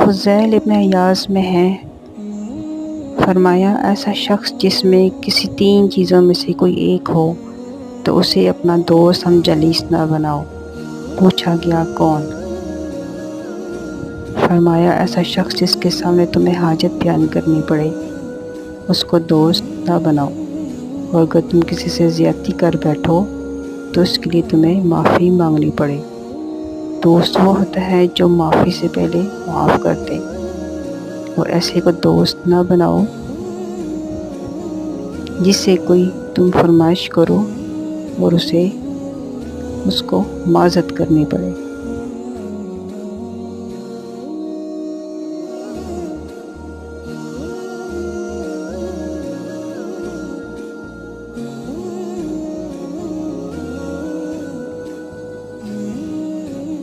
فضیل ابن عیاض میں ہے، فرمایا ایسا شخص جس میں کسی 3 چیزوں میں سے کوئی ایک ہو تو اسے اپنا دوست ہم جلیس نہ بناؤ۔ پوچھا گیا کون؟ فرمایا ایسا شخص جس کے سامنے تمہیں حاجت بیان کرنی پڑے، اس کو دوست نہ بناؤ، اور اگر تم کسی سے زیادتی کر بیٹھو تو اس کے لیے تمہیں معافی مانگنی پڑے۔ دوست وہ ہوتا ہے جو معافی سے پہلے معاف کر دے، اور ایسے کو دوست نہ بناؤ جس سے کوئی تم فرمائش کرو اور اس کو معذرت کرنی پڑے۔